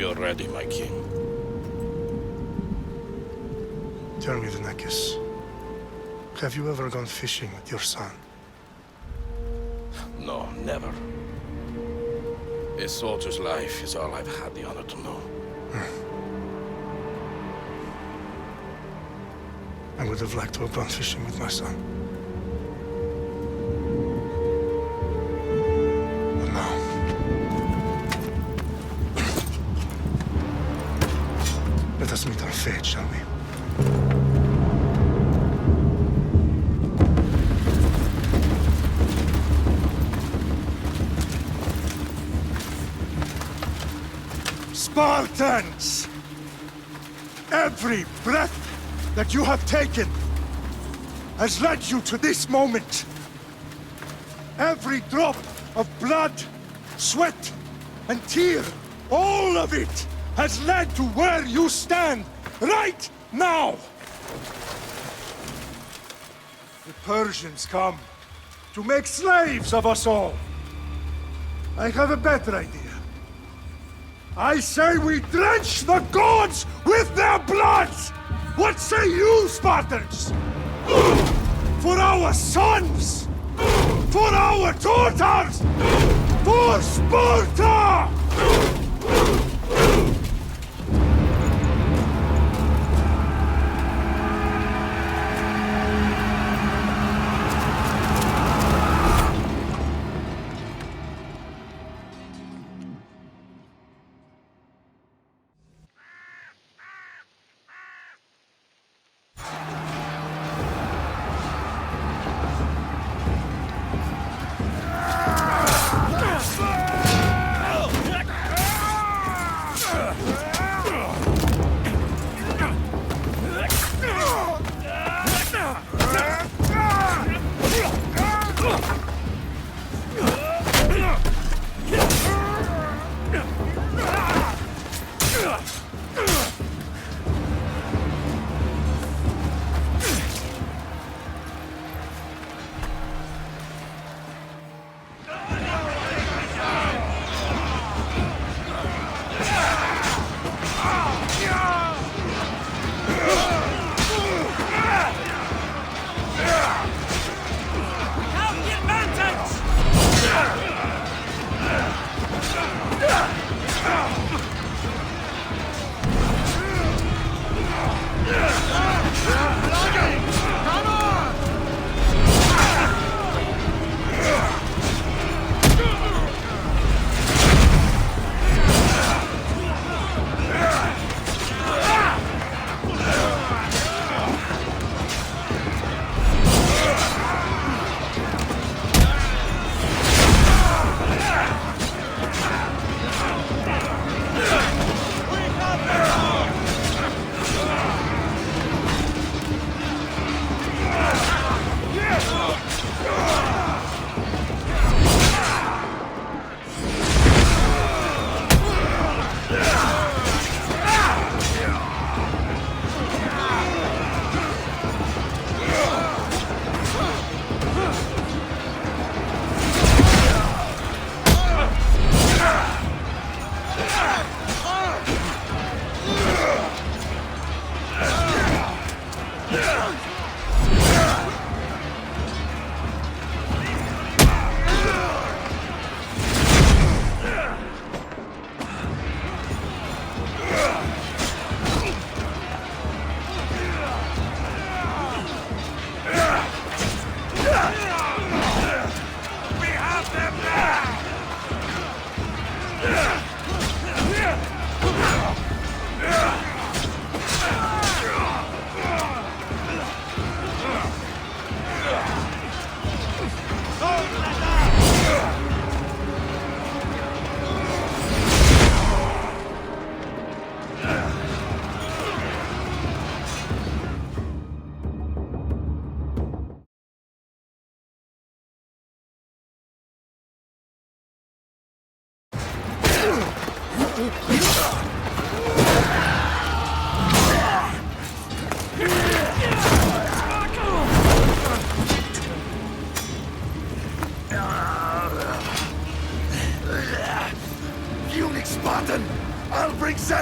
We are ready, my king. Tell me, Vinakis, have you ever gone fishing with your son? No, never. A soldier's life is all I've had the honor to know. I would have liked to have gone fishing with my son. But now... Let us meet our fate, shall we? Spartans! Every breath that you have taken has led you to this moment. Every drop of blood, sweat, and tear, all of it has led to where you stand right now. The Persians come to make slaves of us all. I have a better idea. I say we drench the gods with their bloods! What say you, Spartans? For our sons! For our daughters! For Sparta!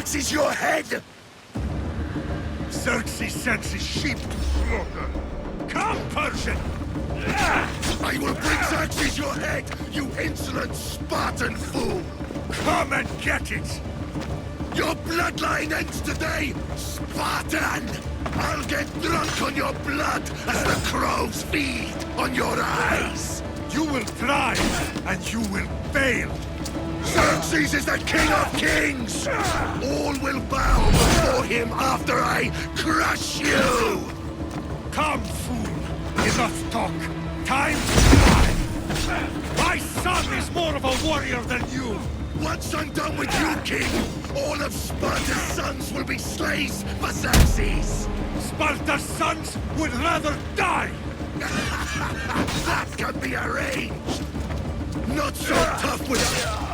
Xerxes your head! Xerxes sends his sheep to slaughter. Come, Persian! I will bring Xerxes your head, you insolent Spartan fool! Come and get it! Your bloodline ends today, Spartan! I'll get drunk on your blood as the crows feed on your eyes! You will try, and you will fail. Xerxes is the king of kings! All will bow before him after I crush you! Come, fool! Enough talk! Time to fly! My son is more of a warrior than you! Once I'm done with you, king, all of Sparta's sons will be slaves for Xerxes! Sparta's sons would rather die! That can be arranged! Not so tough with...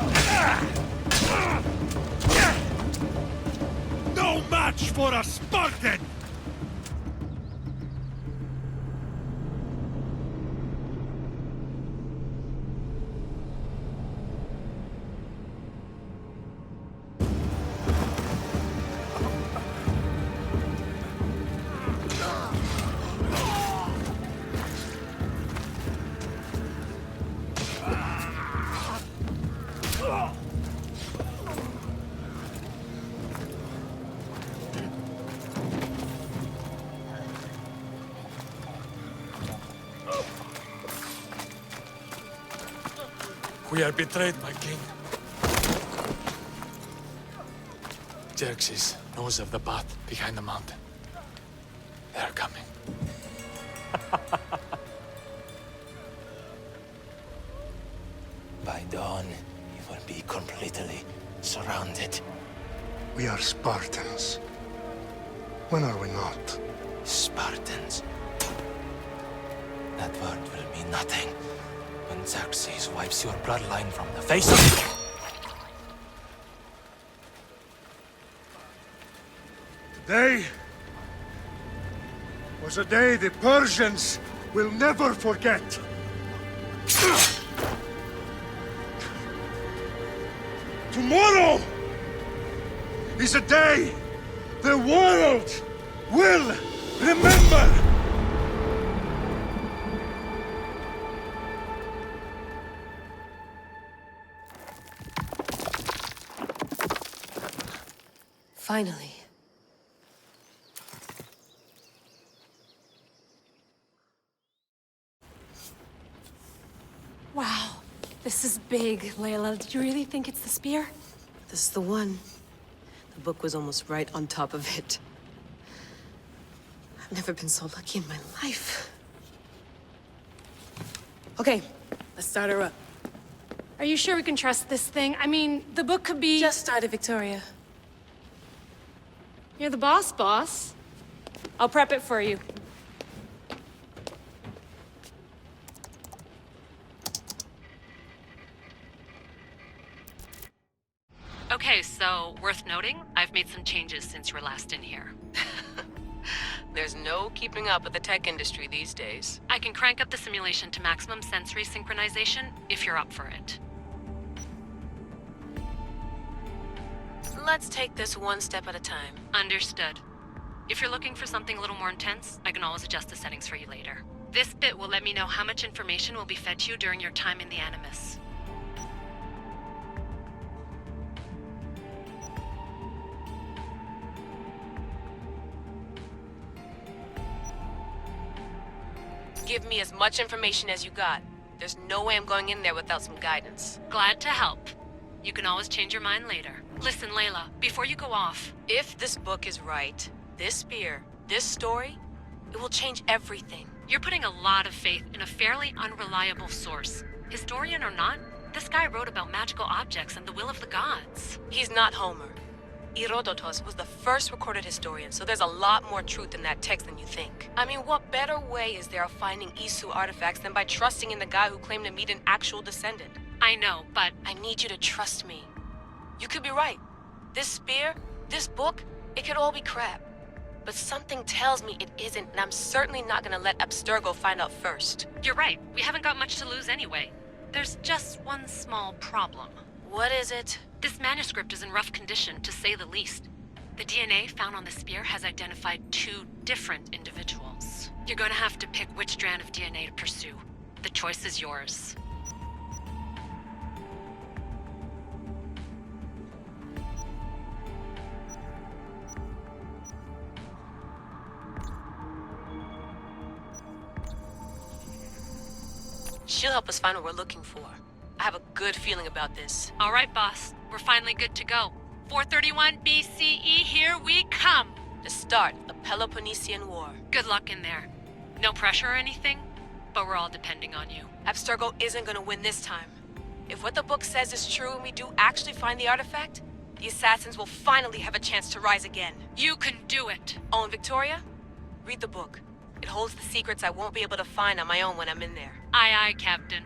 No match for a Spartan! We are betrayed, my king. Xerxes knows of the path behind the mountain. They are coming. By dawn, you will be completely surrounded. We are Spartans. When are we not? Spartans. That word will mean nothing when Xerxes wipes your bloodline from the face of... Today was a day the Persians will never forget. Tomorrow is a day the world will remember. Finally. Wow, this is big, Layla. Did you really think it's the spear? This is the one. The book was almost right on top of it. I've never been so lucky in my life. Okay, let's start her up. Are you sure we can trust this thing? I mean, the book could be... Just started, Victoria. You're the boss. I'll prep it for you. Okay, so worth noting, I've made some changes since you were last in here. There's no keeping up with the tech industry these days. I can crank up the simulation to maximum sensory synchronization if you're up for it. Let's take this one step at a time. Understood. If you're looking for something a little more intense, I can always adjust the settings for you later. This bit will let me know how much information will be fed to you during your time in the Animus. Give me as much information as you got. There's no way I'm going in there without some guidance. Glad to help. You can always change your mind later. Listen, Layla, before you go off... If this book is right, this spear, this story, it will change everything. You're putting a lot of faith in a fairly unreliable source. Historian or not, this guy wrote about magical objects and the will of the gods. He's not Homer. Herodotus was the first recorded historian, so there's a lot more truth in that text than you think. I mean, what better way is there of finding Isu artifacts than by trusting in the guy who claimed to meet an actual descendant? I know, but... I need you to trust me. You could be right. This spear, this book, it could all be crap. But something tells me it isn't, and I'm certainly not gonna let Abstergo find out first. You're right. We haven't got much to lose anyway. There's just one small problem. What is it? This manuscript is in rough condition, to say the least. The DNA found on the spear has identified 2 different individuals. You're gonna have to pick which strand of DNA to pursue. The choice is yours. She'll help us find what we're looking for. I have a good feeling about this. All right, boss. We're finally good to go. 431 BCE, here we come! To start the Peloponnesian War. Good luck in there. No pressure or anything, but we're all depending on you. Abstergo isn't gonna win this time. If what the book says is true and we do actually find the artifact, the assassins will finally have a chance to rise again. You can do it! Oh, and Victoria? Read the book. It holds the secrets I won't be able to find on my own when I'm in there. Aye, aye, Captain.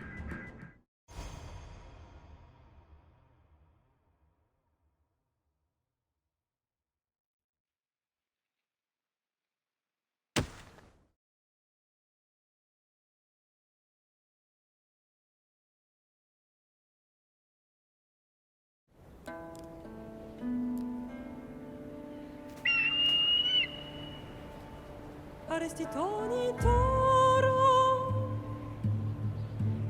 Arrestitoni toro,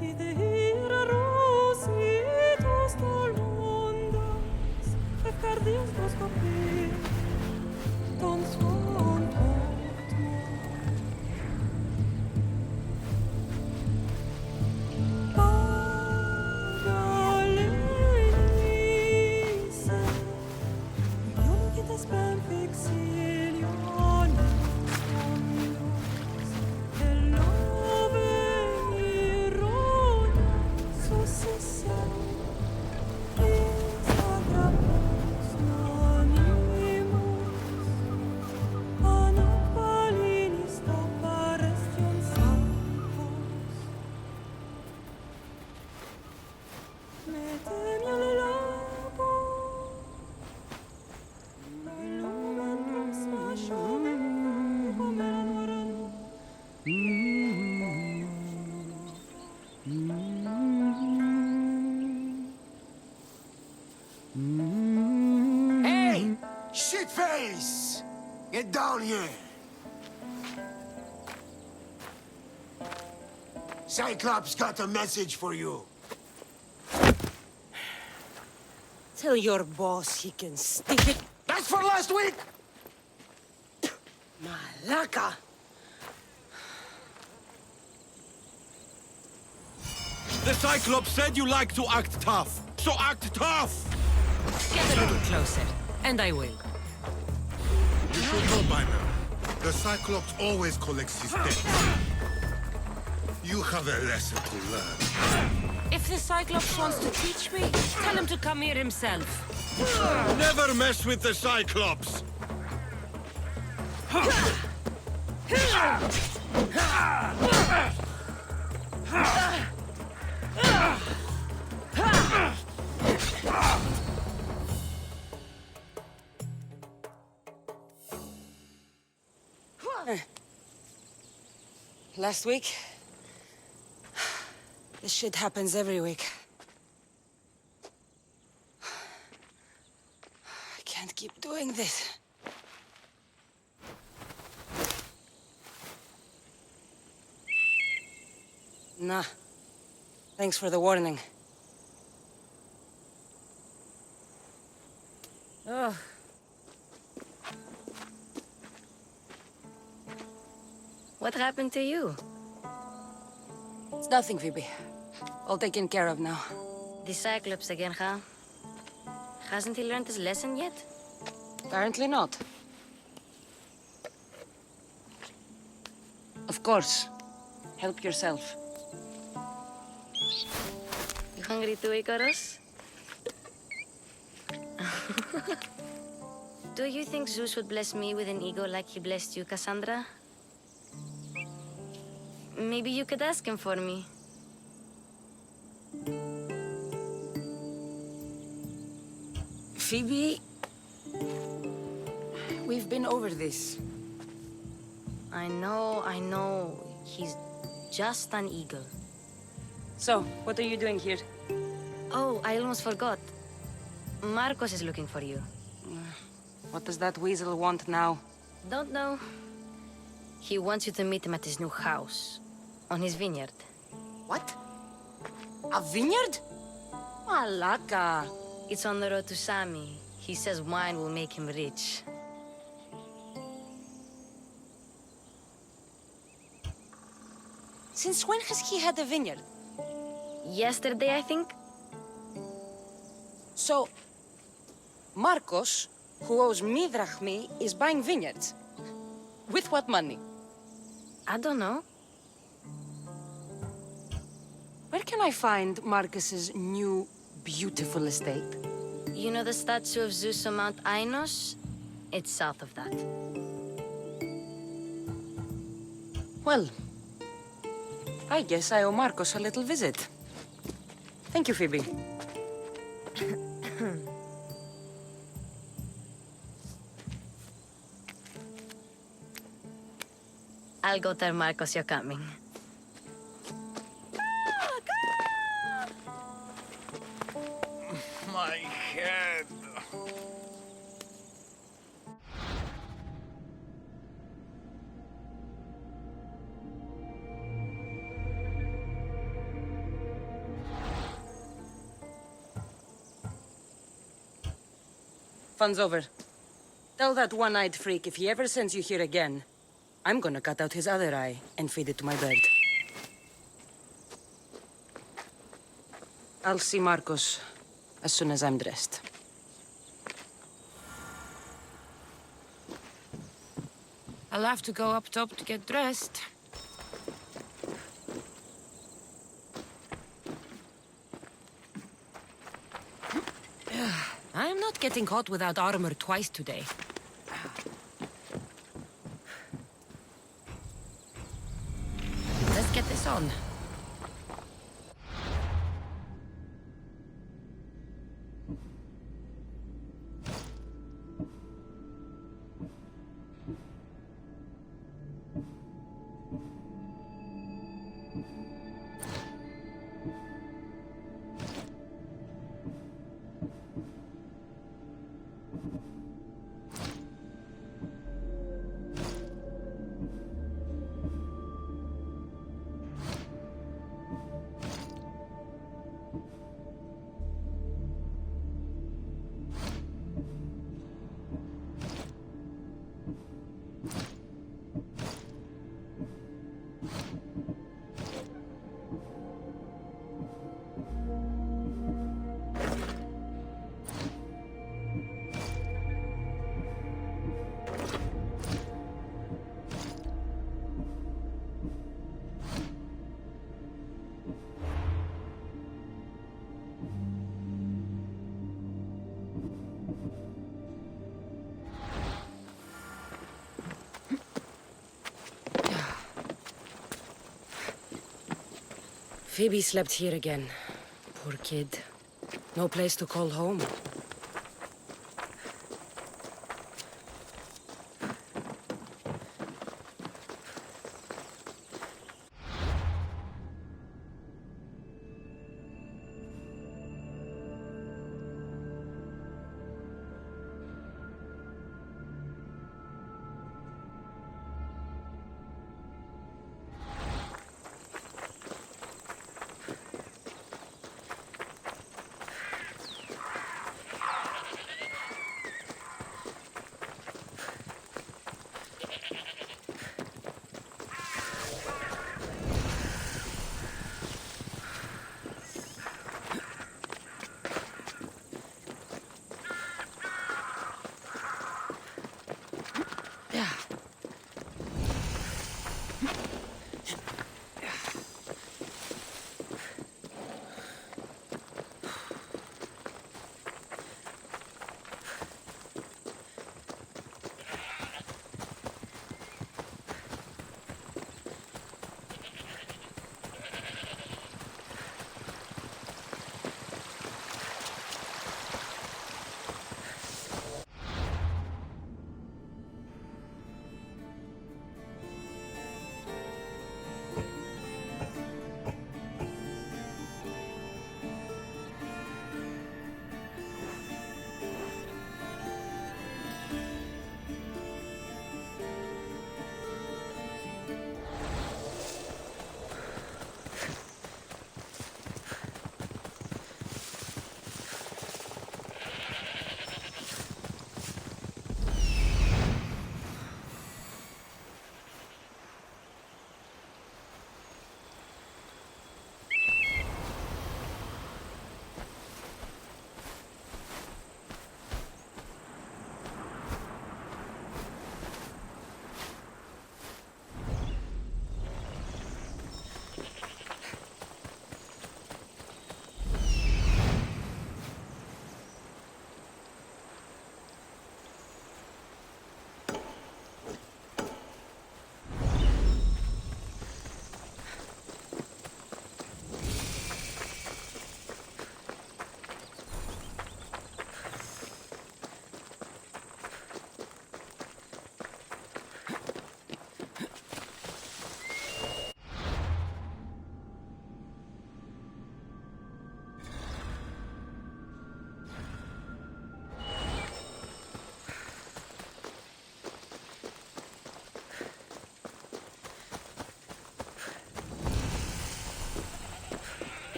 idehira rositos tolondas, efcardios dos copir, ton son potmo. Pagalenise, yo que te spam fixilione. Hey! Shitface! Get down here! Cyclops got a message for you. Tell your boss he can stick it. That's for last week! Malaka! The Cyclops said you like to act tough, so act tough! Get a little closer, and I will. You should know by now. The Cyclops always collects his debts. You have a lesson to learn. If the Cyclops wants to teach me, tell him to come here himself. Never mess with the Cyclops! Last week? This shit happens every week. I can't keep doing this. Nah. Thanks for the warning. Oh. What happened to you? It's nothing, Phoebe. All taken care of now. The Cyclops again, huh? Hasn't he learned his lesson yet? Apparently not. Of course. Help yourself. You hungry too, Icarus? Do you think Zeus would bless me with an ego like he blessed you, Cassandra? Maybe you could ask him for me. Phoebe... We've been over this. I know. He's just an eagle. So, what are you doing here? Oh, I almost forgot. Marcos is looking for you. What does that weasel want now? Don't know. He wants you to meet him at his new house. On his vineyard. What? A vineyard? Malaka. It's on the road to Sami. He says wine will make him rich. Since when has he had a vineyard? Yesterday, I think? So, Marcos, who owes me drachmi, is buying vineyards. With what money? I don't know. Where can I find Marcus's new, beautiful estate? You know the statue of Zeus on Mount Ainos? It's south of that. Well, I guess I owe Marcos a little visit. Thank you, Phoebe. I'll go tell Marcos you're coming. My head. Fun's over. Tell that one-eyed freak if he ever sends you here again, I'm gonna cut out his other eye and feed it to my bird. I'll see Marcos as soon as I'm dressed. I'll have to go up top to get dressed. I'm not getting caught without armor twice today. Let's get this on. Phoebe slept here again. Poor kid. No place to call home.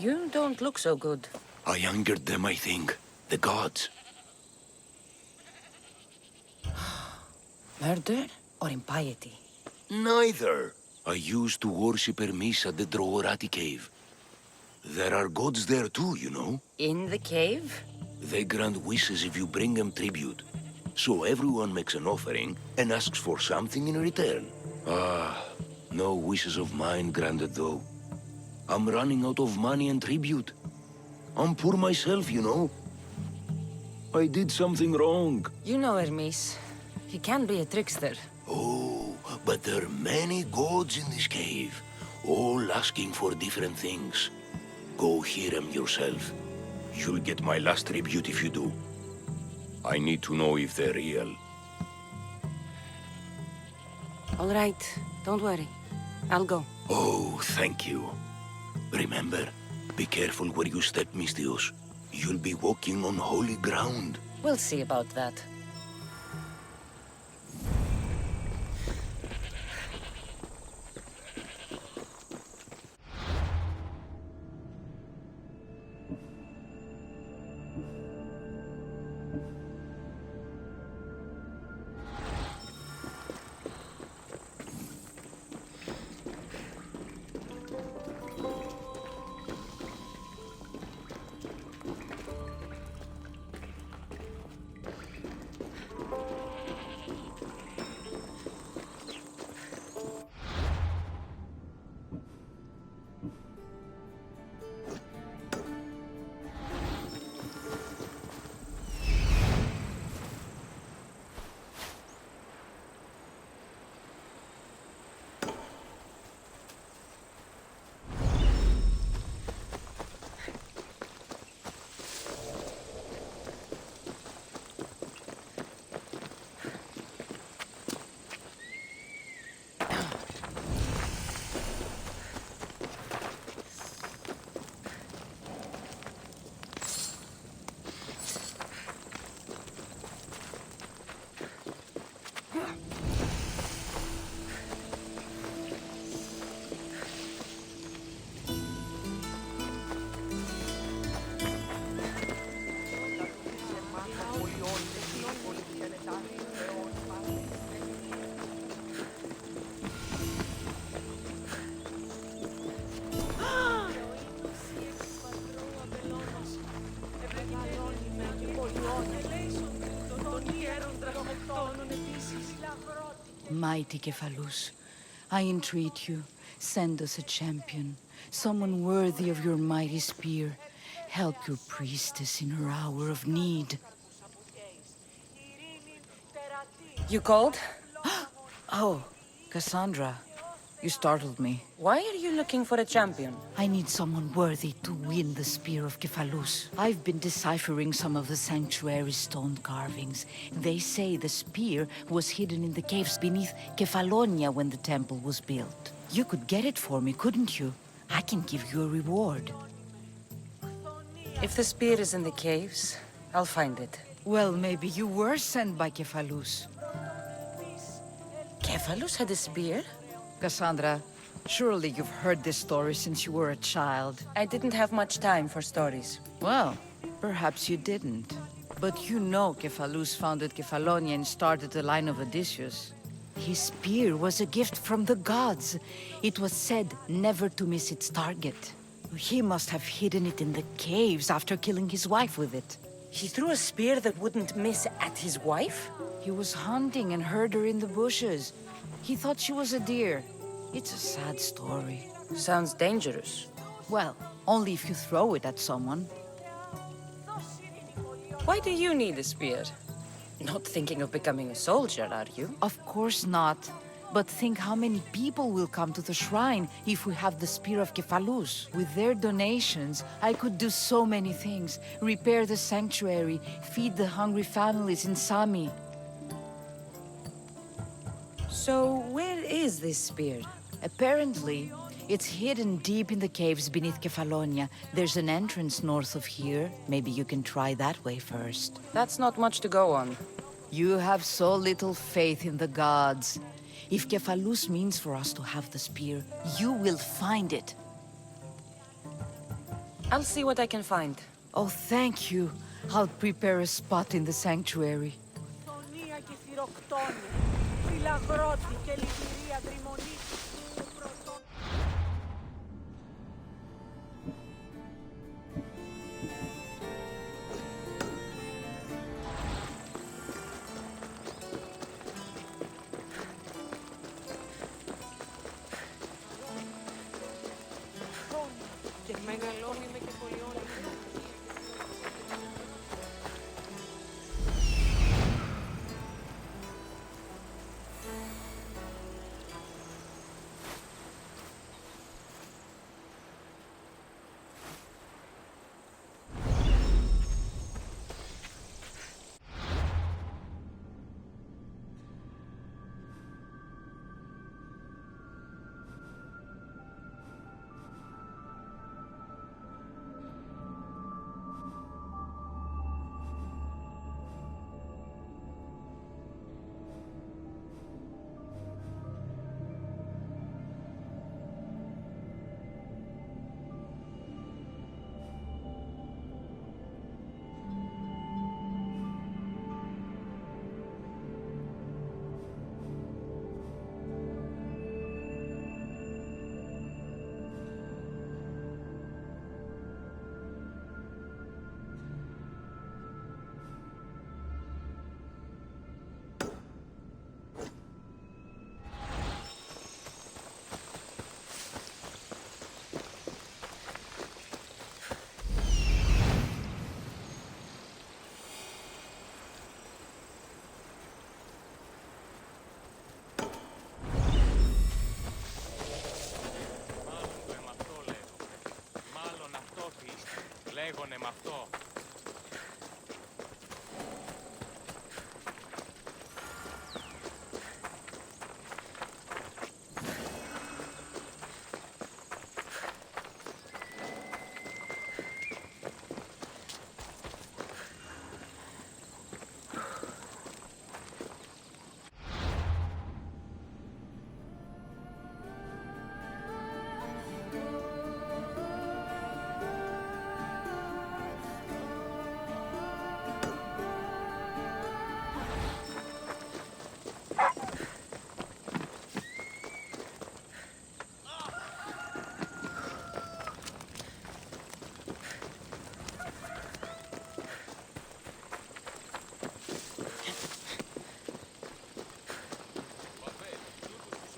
You don't look so good. I angered them, I think. The gods. Murder or impiety? Neither. I used to worship Hermes at the Droorati cave. There are gods there too, you know. In the cave? They grant wishes if you bring them tribute. So everyone makes an offering and asks for something in return. Ah, no wishes of mine granted though. I'm running out of money and tribute. I'm poor myself, you know. I did something wrong. You know Hermes. He can be a trickster. Oh, but there are many gods in this cave, all asking for different things. Go hear them yourself. You'll get my last tribute if you do. I need to know if they're real. All right, don't worry. I'll go. Oh, thank you. Remember, be careful where you step, Mistios. You'll be walking on holy ground. We'll see about that. Mighty Cephalus, I entreat you, send us a champion, someone worthy of your mighty spear. Help your priestess in her hour of need. You called? Oh, Cassandra, you startled me. Why are you looking for a champion? I need someone worthy to win the spear of Cephalus. I've been deciphering some of the sanctuary's stone carvings. They say the spear was hidden in the caves beneath Kefalonia when the temple was built. You could get it for me, couldn't you? I can give you a reward. If the spear is in the caves, I'll find it. Well, maybe you were sent by Cephalus. Cephalus had a spear? Cassandra, surely you've heard this story since you were a child. I didn't have much time for stories. Well, perhaps you didn't. But you know Cephalus founded Kefalonia and started the line of Odysseus. His spear was a gift from the gods. It was said never to miss its target. He must have hidden it in the caves after killing his wife with it. He threw a spear that wouldn't miss at his wife? He was hunting and heard her in the bushes. He thought she was a deer. It's a sad story. Sounds dangerous. Well, only if you throw it at someone. Why do you need a spear? Not thinking of becoming a soldier, are you? Of course not. But think how many people will come to the shrine if we have the spear of Cephalus. With their donations, I could do so many things. Repair the sanctuary, feed the hungry families in Sami. So, where is this spear? Apparently, it's hidden deep in the caves beneath Kefalonia. There's an entrance north of here. Maybe you can try that way first. That's not much to go on. You have so little faith in the gods. If Cephalus means for us to have the spear, you will find it. I'll see what I can find. Oh, thank you. I'll prepare a spot in the sanctuary. Λέγονε με αυτό.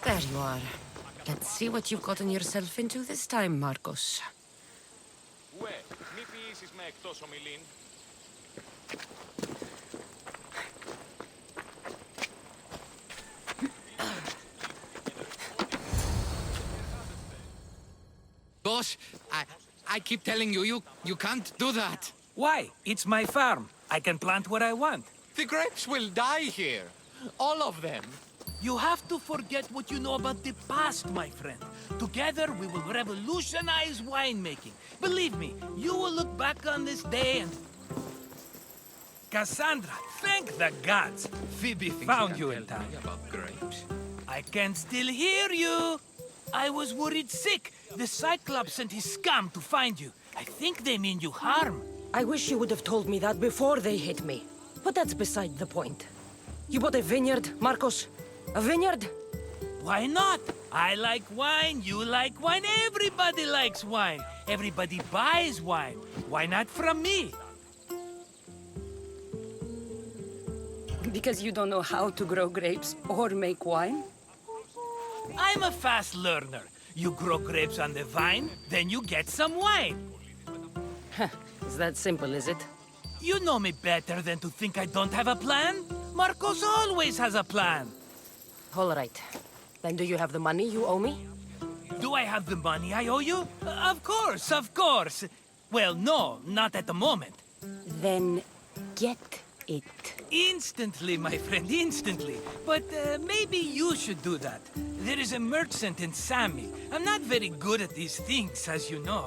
There you are. Let's see what you've gotten yourself into this time, Marcos. Ουε, μη ποιήσεις με εκτός ομιλήν. Boss, I keep telling you, you can't do that. Why? It's my farm. I can plant what I want. The grapes will die here. All of them. You have to forget what you know about the past, my friend. Together, we will revolutionize winemaking. Believe me, you will look back on this day and... Cassandra, thank the gods! Phoebe found you in time. About grapes. I can still hear you! I was worried sick. The Cyclops sent his scum to find you. I think they mean you harm. I wish you would have told me that before they hit me. But that's beside the point. You bought a vineyard, Marcos? A vineyard? Why not? I like wine, you like wine, everybody likes wine. Everybody buys wine. Why not from me? Because you don't know how to grow grapes or make wine? I'm a fast learner. You grow grapes on the vine, then you get some wine. Is that simple, is it? You know me better than to think I don't have a plan. Marcos always has a plan. All right. Then do you have the money you owe me? Do I have the money I owe you? Of course, of course. Well, no, not at the moment. Then get it. Instantly, my friend, instantly. But maybe you should do that. There is a merchant in Sami. I'm not very good at these things, as you know.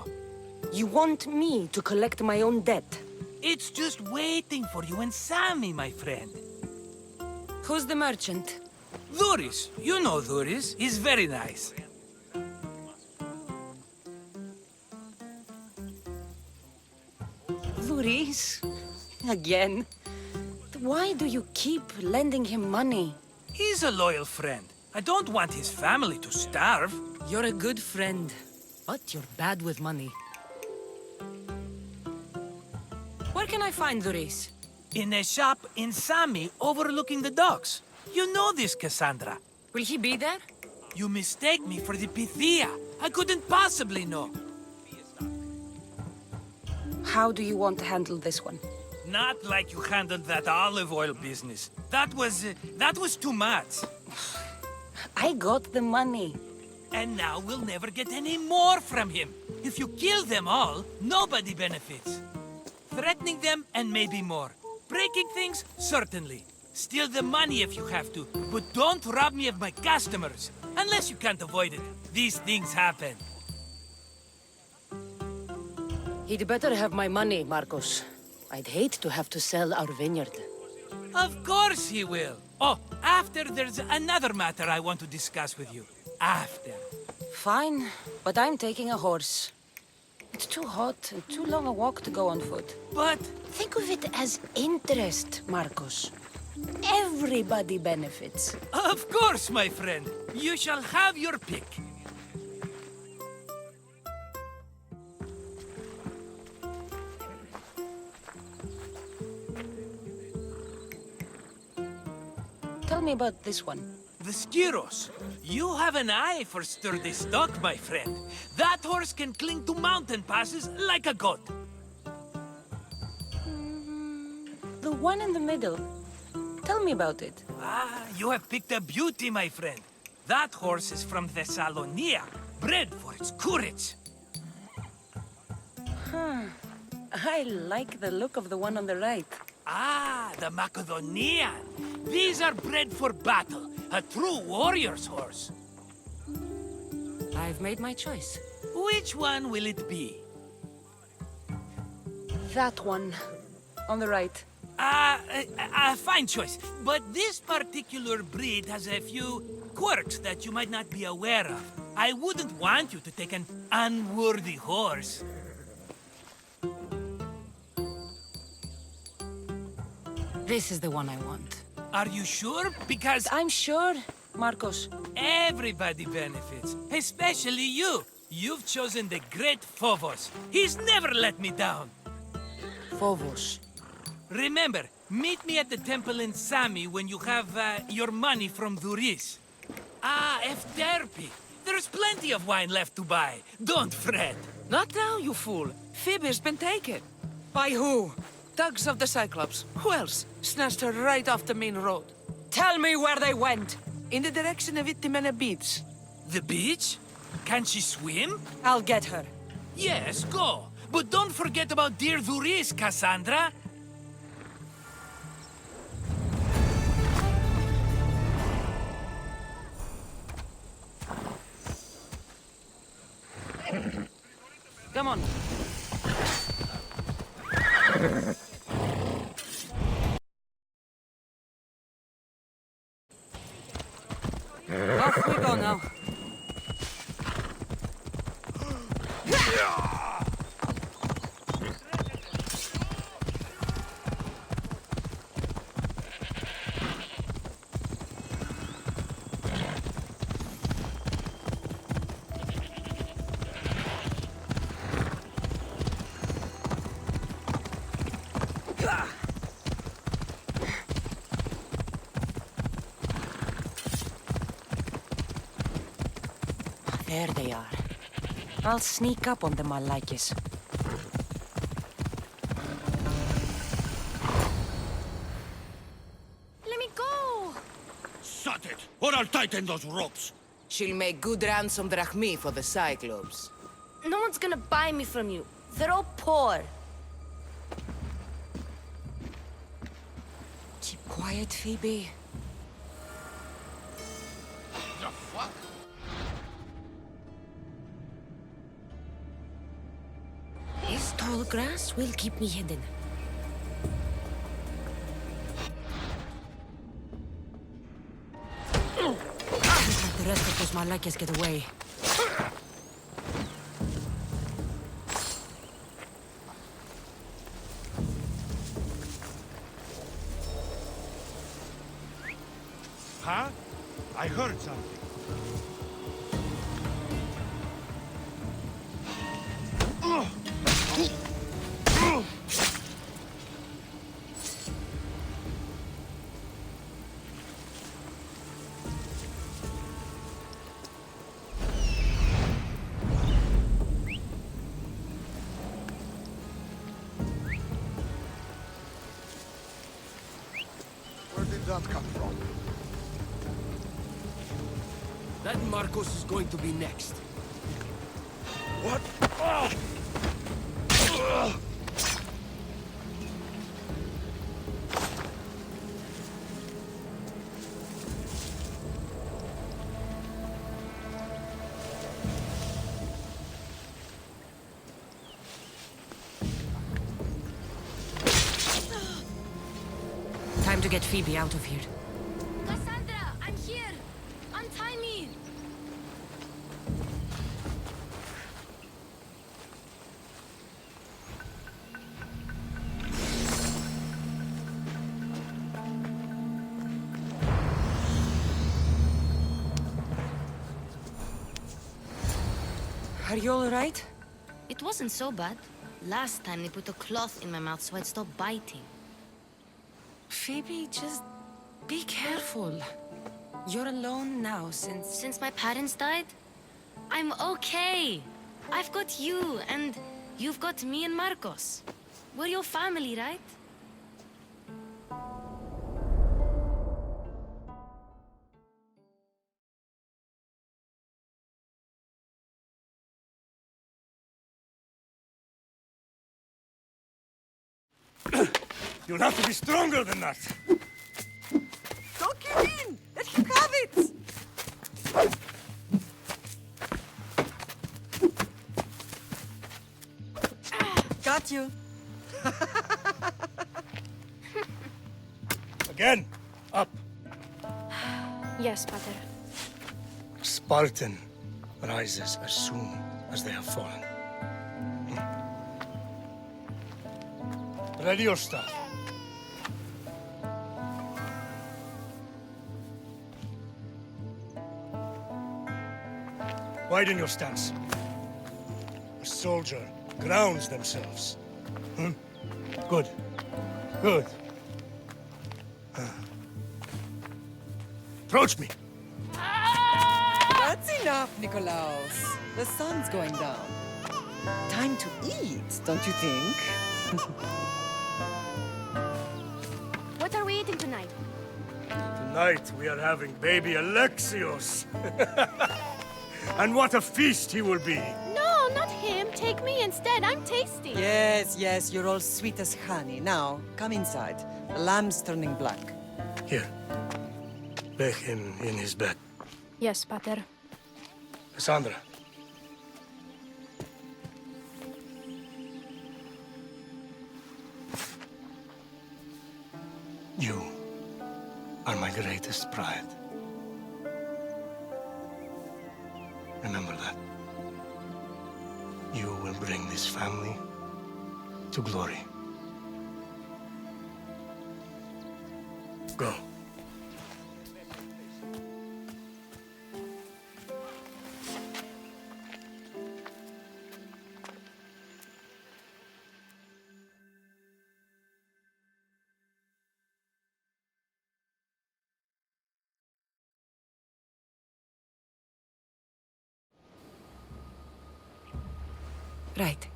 You want me to collect my own debt? It's just waiting for you in Sami, my friend. Who's the merchant? Duris. You know Duris. He's very nice. Doris? Again? Why do you keep lending him money? He's a loyal friend. I don't want his family to starve. You're a good friend, but you're bad with money. Where can I find Doris? In a shop in Sami overlooking the docks. You know this, Cassandra. Will he be there? You mistake me for the Pythia. I couldn't possibly know. How do you want to handle this one? Not like you handled that olive oil business. That was too much. I got the money. And now we'll never get any more from him. If you kill them all, nobody benefits. Threatening them, and maybe more. Breaking things, certainly. Steal the money if you have to, but don't rob me of my customers. Unless you can't avoid it. These things happen. He'd better have my money, Marcos. I'd hate to have to sell our vineyard. Of course he will. Oh, after there's another matter I want to discuss with you. After. Fine, but I'm taking a horse. It's too hot and too long a walk to go on foot. But... think of it as interest, Marcos. Everybody benefits. Of course, my friend. You shall have your pick. Tell me about this one. The Skiros. You have an eye for sturdy stock, my friend. That horse can cling to mountain passes like a goat. The one in the middle. Tell me about it. Ah, you have picked a beauty, my friend. That horse is from Thessalonia, bred for its courage. I like the look of the one on the right. Ah, the Macedonian. These are bred for battle. A true warrior's horse. I've made my choice. Which one will it be? That one. On the right. Fine choice. But this particular breed has a few quirks that you might not be aware of. I wouldn't want you to take an unworthy horse. This is the one I want. Are you sure? Because... I'm sure, Marcos. everybody benefits. Especially you. You've chosen the great Phobos. He's never let me down. Phobos. Remember, meet me at the temple in Sami when you have your money from Duris. Ah, Efterpi. There's plenty of wine left to buy. Don't fret. Not now, you fool. Phoebe's been taken. By who? Thugs of the Cyclops. Who else? Snatched her right off the main road. Tell me where they went. In the direction of Itimena Beach. The beach? Can she swim? I'll get her. Yes, go. But don't forget about dear Duris, Cassandra. Come on. Off we go now. There they are. I'll sneak up on them, Malakis. Let me go! Shut it, or I'll tighten those ropes. She'll make good ransom drachmi for the Cyclops. No one's gonna buy me from you. They're all poor. Keep quiet, Phoebe. The fuck? This tall grass will keep me hidden. Let the rest of those Malakis get away. heard something. Where did that come from? That Marcos is going to be next. What? Time to get Phoebe out of here. Cassandra, I'm here! Untie me! Are you all right? It wasn't so bad. Last time they put a cloth in my mouth so I'd stop biting. Phoebe, just be careful. You're alone now Since my parents died? I'm okay. I've got you, and you've got me and Marcos. We're your family, right? You'll have to be stronger than that. Don't give in! Let him have it! Got you. Again. Up. Yes, Pater. Spartan rises as soon as they have fallen. Ready your staff. Widen your stance. A soldier grounds themselves. Good. Good. Approach me. That's enough, Nikolaos. The sun's going down. Time to eat, don't you think? What are we eating tonight? Tonight we are having baby Alexios. And what a feast he will be. No, not him. Take me instead. I'm tasty. Yes, yes, you're all sweet as honey. Now, come inside. The lamb's turning black. Here. Lay him in his bed. Yes, Pater. Cassandra. You are my greatest pride. Remember that. You will bring this family to glory. Go. Right.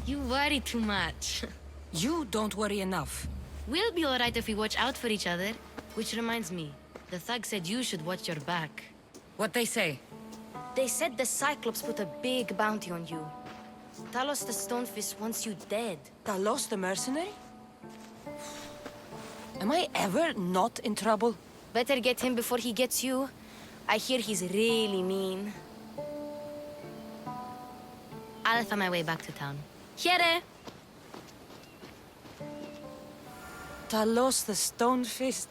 You worry too much. You don't worry enough. We'll be alright if we watch out for each other. Which reminds me, the thug said you should watch your back. What they say? They said the Cyclops put a big bounty on you. Talos the Stonefist wants you dead. Talos the mercenary? Am I ever not in trouble? Better get him before he gets you. I hear he's really mean. I'll find my way back to town. Here! Talos the Stonefist?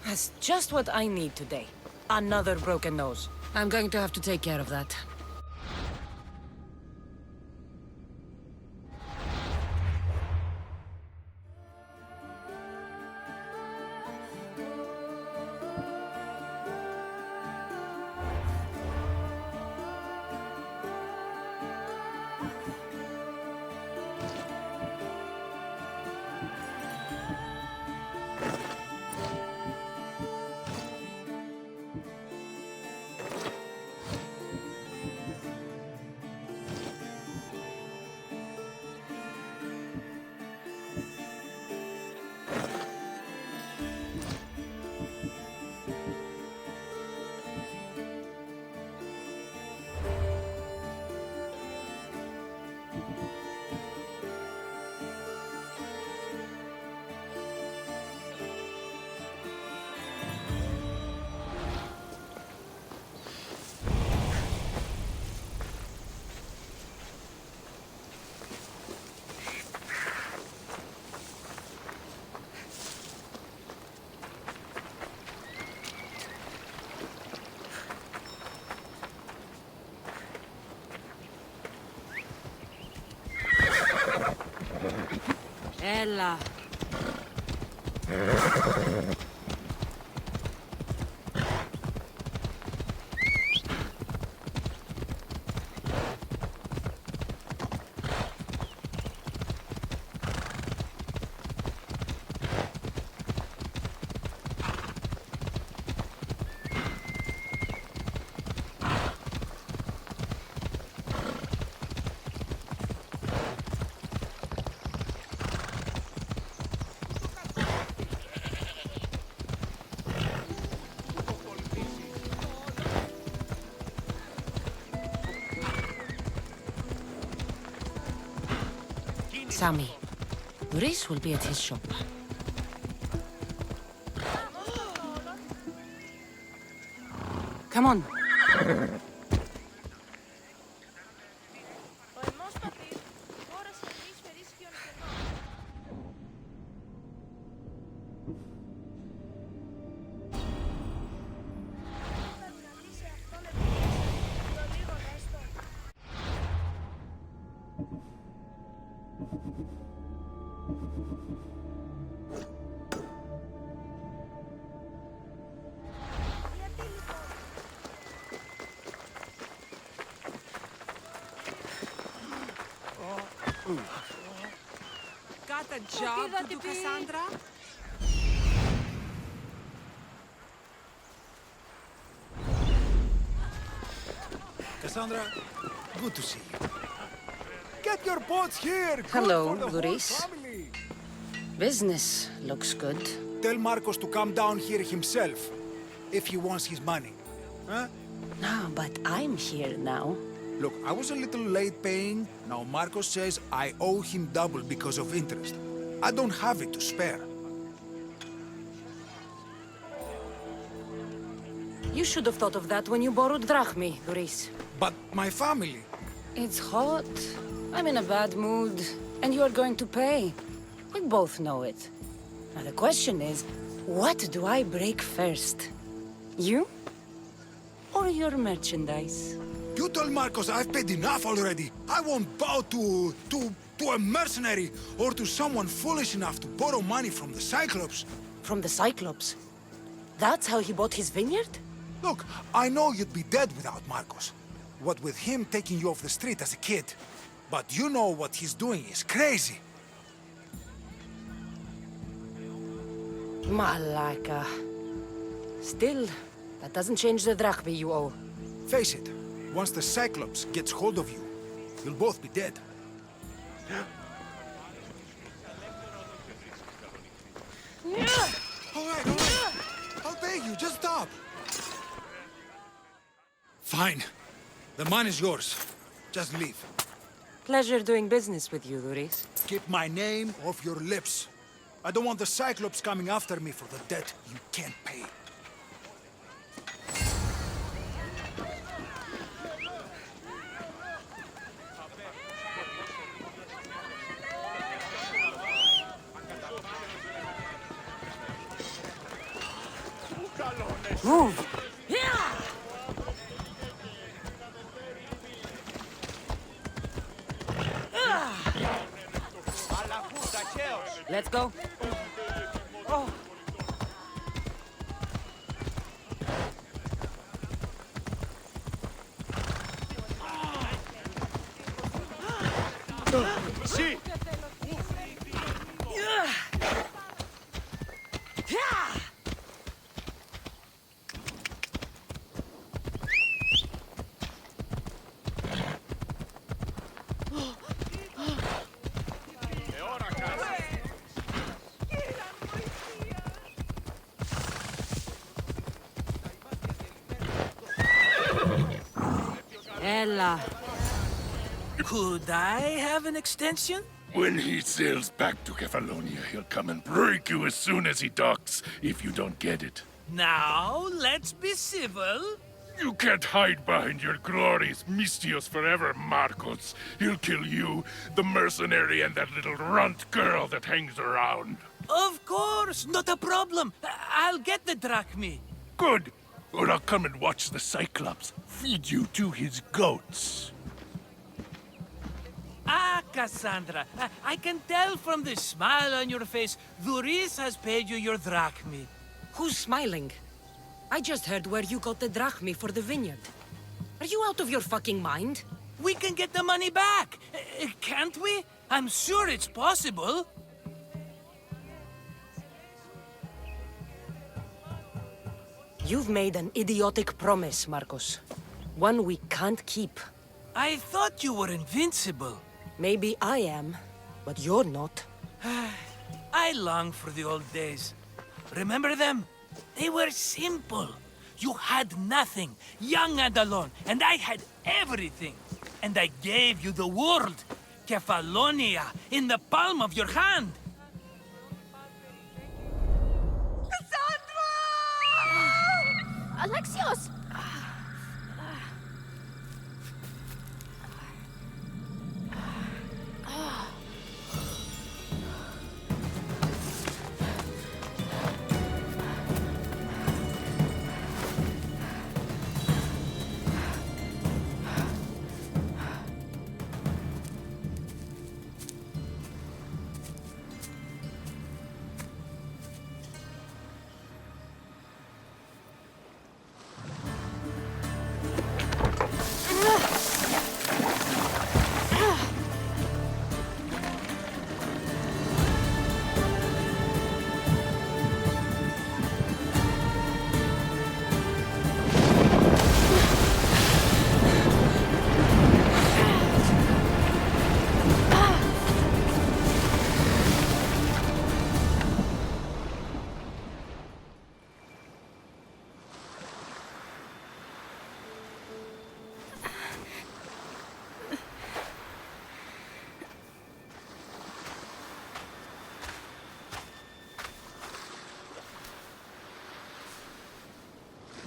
That's just what I need today. Another broken nose. I'm going to have to take care of that. Ella. Sammy, Luis will be at his shop. Come on. Got a job to do, Cassandra? Cassandra, good to see you. Get your boats here! Good Hello, for the whole Luis. family. Business looks good. Tell Marcos to come down here himself, if he wants his money. Huh? No, but I'm here now. Look, I was a little late paying. Now Marcos says I owe him double because of interest. I don't have it to spare. You should have thought of that when you borrowed drachmi, Luis. But my family... It's hot. I'm in a bad mood. And you are going to pay. We both know it. Now the question is, what do I break first? You? Or your merchandise? You told Marcos I've paid enough already. I won't bow to a mercenary or to someone foolish enough to borrow money from the Cyclops. From the Cyclops? That's how he bought his vineyard? Look, I know you'd be dead without Marcos. What with him taking you off the street as a kid. But you know what he's doing is crazy. Malaka. Still, that doesn't change the drachmi you owe. Face it, once the Cyclops gets hold of you, you'll both be dead. All right. I'll pay you, just stop. Fine. The money's yours. Just leave. Pleasure doing business with you, Luis. Keep my name off your lips. I don't want the Cyclops coming after me for the debt you can't pay. Move! Let's go. Oh. Sí. Ella. Could I have an extension? When he sails back to Kefalonia, he'll come and break you as soon as he docks, if you don't get it. Now, let's be civil. You can't hide behind your glories, Mistios forever, Marcos. He'll kill you, the mercenary, and that little runt girl that hangs around. Of course, not a problem. I'll get the drachmi. Good. Or I'll come and watch the Cyclops feed you to his goats. Ah, Cassandra, I can tell from the smile on your face, Duris has paid you your drachmi. Who's smiling? I just heard where you got the drachmi for the vineyard. Are you out of your fucking mind? We can get the money back, can't we? I'm sure it's possible. You've made an idiotic promise, Marcos. One we can't keep. I thought you were invincible. Maybe I am, but you're not. I long for the old days. Remember them? They were simple. You had nothing, young and alone, and I had everything. And I gave you the world, Kefalonia, in the palm of your hand. Alexios!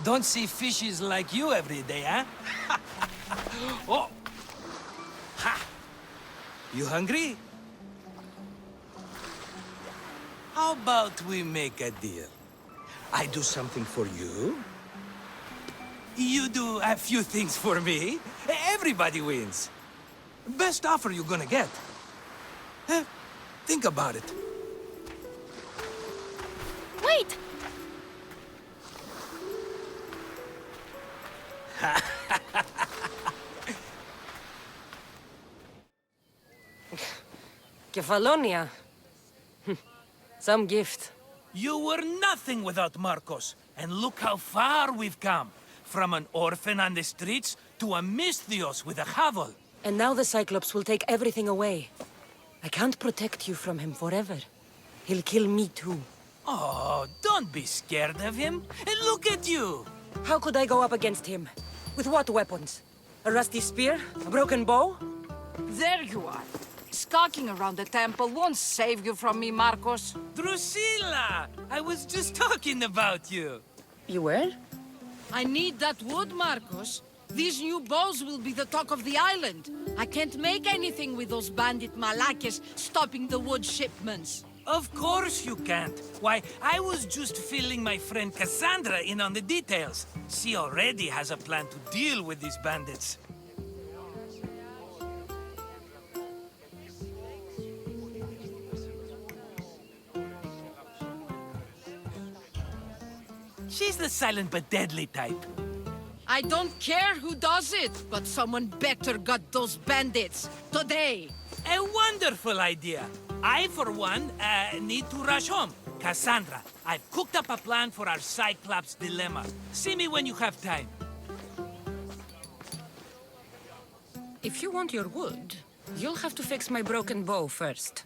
Don't see fishes like you every day, huh? Oh! Ha! You hungry? How about we make a deal? I do something for you. You do a few things for me. Everybody wins. Best offer you're gonna get. Think about it. Wait! Kefalonia. Some gift. You were nothing without Marcos, and look how far we've come. From an orphan on the streets to a Misthios with a hovel. And now the Cyclops will take everything away. I can't protect you from him forever. He'll kill me too. Oh, don't be scared of him. And look at you. How could I go up against him? With what weapons? A rusty spear? A broken bow? There you are. Skulking around the temple won't save you from me, Marcos. Drusilla! I was just talking about you. You were? I need that wood, Marcos. These new bows will be the talk of the island. I can't make anything with those bandit malakes stopping the wood shipments. Of course you can't. Why, I was just filling my friend Cassandra in on the details. She already has a plan to deal with these bandits. She's the silent but deadly type. I don't care who does it, but someone better got those bandits. Today. A wonderful idea. I, for one, need to rush home. Cassandra, I've cooked up a plan for our Cyclops dilemma. See me when you have time. If you want your wood, you'll have to fix my broken bow first.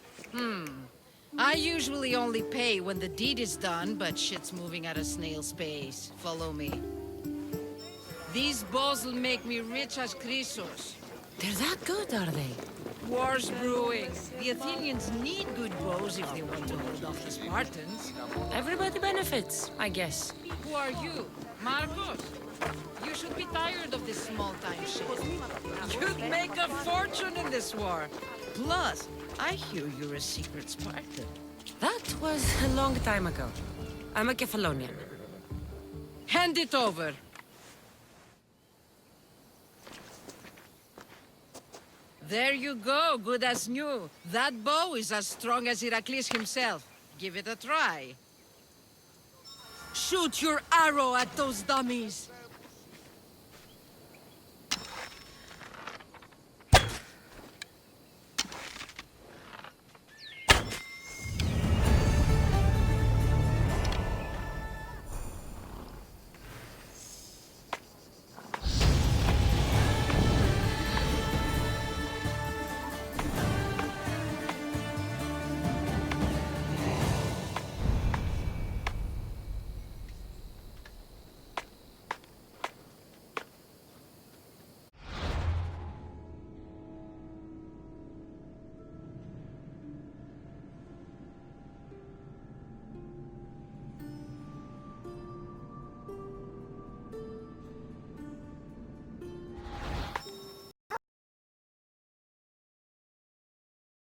I usually only pay when the deed is done, but shit's moving at a snail's pace. Follow me. These bows will make me rich as Chrysos. They're that good, are they? War's brewing. The Athenians need good bows if they want to hold off the Spartans. Everybody benefits, I guess. Who are you? Marcos? You should be tired of this small-time shit. You'd make a fortune in this war. Plus, I hear you're a secret Spartan. That was a long time ago. I'm a Kefalonian. Hand it over. There you go, good as new. That bow is as strong as Heracles himself. Give it a try. Shoot your arrow at those dummies.